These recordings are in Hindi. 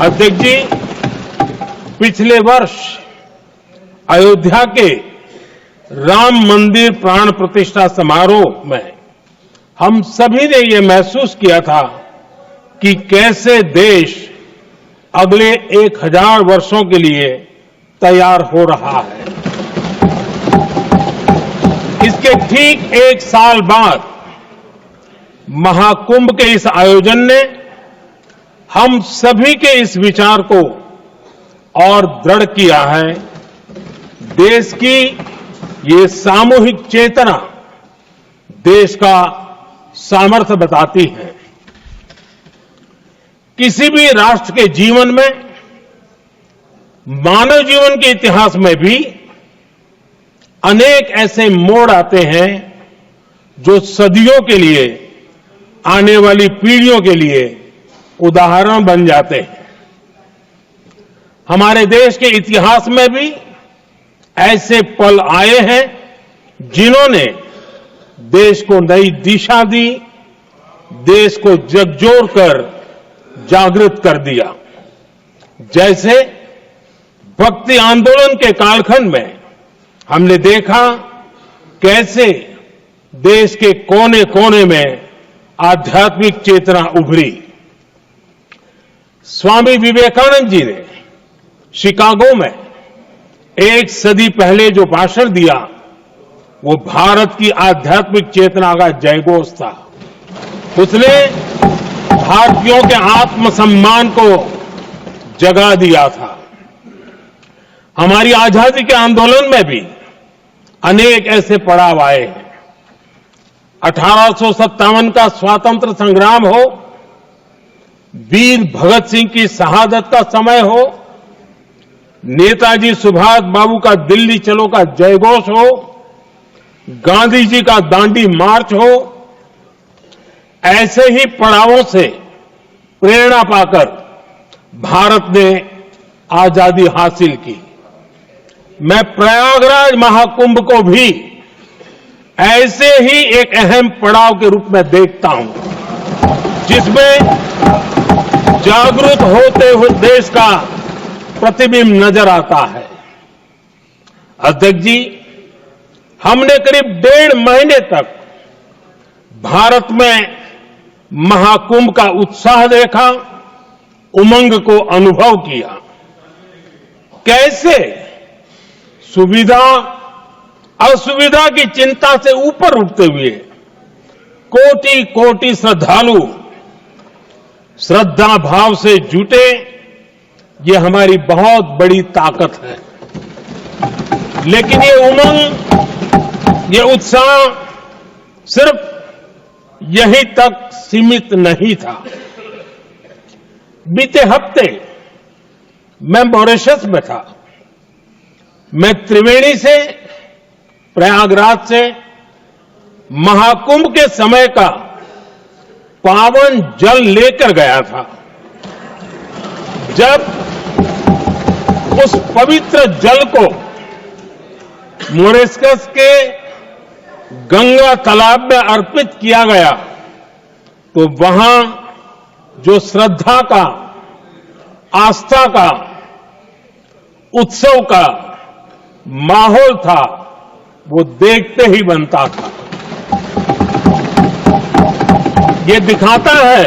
अध्यक्ष जी, पिछले वर्ष अयोध्या के राम मंदिर प्राण प्रतिष्ठा समारोह में हम सभी ने ये महसूस किया था कि कैसे देश अगले 1000 वर्षों के लिए तैयार हो रहा है। इसके ठीक 1 साल बाद महाकुंभ के इस आयोजन ने हम सभी के इस विचार को और दृढ़ किया है। देश की ये सामूहिक चेतना देश का सामर्थ्य बताती है। किसी भी राष्ट्र के जीवन में, मानव जीवन के इतिहास में भी अनेक ऐसे मोड़ आते हैं जो सदियों के लिए, आने वाली पीढ़ियों के लिए उदाहरण बन जाते हैं। हमारे देश के इतिहास में भी ऐसे पल आए हैं जिन्होंने देश को नई दिशा दी, देश को झकझोर कर जागृत कर दिया। जैसे भक्ति आंदोलन के कालखंड में हमने देखा कैसे देश के कोने कोने में आध्यात्मिक चेतना उभरी। स्वामी विवेकानंद जी ने शिकागो में 1 सदी पहले जो भाषण दिया, वो भारत की आध्यात्मिक चेतना का जयघोष था। उसने भारतीयों के आत्मसम्मान को जगा दिया था। हमारी आजादी के आंदोलन में भी अनेक ऐसे पड़ाव आए हैं। 1857 का स्वातंत्र संग्राम हो, वीर भगत सिंह की शहादत का समय हो, नेताजी सुभाष बाबू का दिल्ली चलो का जयघोष हो, गांधी जी का दांडी मार्च हो, ऐसे ही पड़ावों से प्रेरणा पाकर भारत ने आजादी हासिल की। मैं प्रयागराज महाकुंभ को भी ऐसे ही एक अहम पड़ाव के रूप में देखता हूं, जिसमें जागरूक होते हुए देश का प्रतिबिंब नजर आता है। अध्यक्ष जी, हमने करीब 1.5 महीने तक भारत में महाकुंभ का उत्साह देखा, उमंग को अनुभव किया। कैसे सुविधा असुविधा की चिंता से ऊपर उठते हुए कोटि कोटि श्रद्धालु श्रद्धा भाव से जुटे, ये हमारी बहुत बड़ी ताकत है। लेकिन ये उमंग, ये उत्साह सिर्फ यहीं तक सीमित नहीं था। बीते हफ्ते मैं मॉरिशस में था। मैं त्रिवेणी से, प्रयागराज से महाकुंभ के समय का पावन जल लेकर गया था। जब उस पवित्र जल को मॉरिशस के गंगा तालाब में अर्पित किया गया, तो वहां जो श्रद्धा का, आस्था का, उत्सव का माहौल था, वो देखते ही बनता था। ये दिखाता है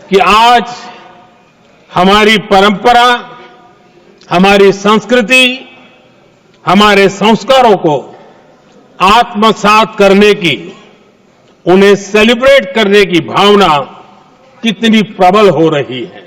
कि आज हमारी परंपरा, हमारी संस्कृति, हमारे संस्कारों को आत्मसात करने की, उन्हें सेलिब्रेट करने की भावना कितनी प्रबल हो रही है।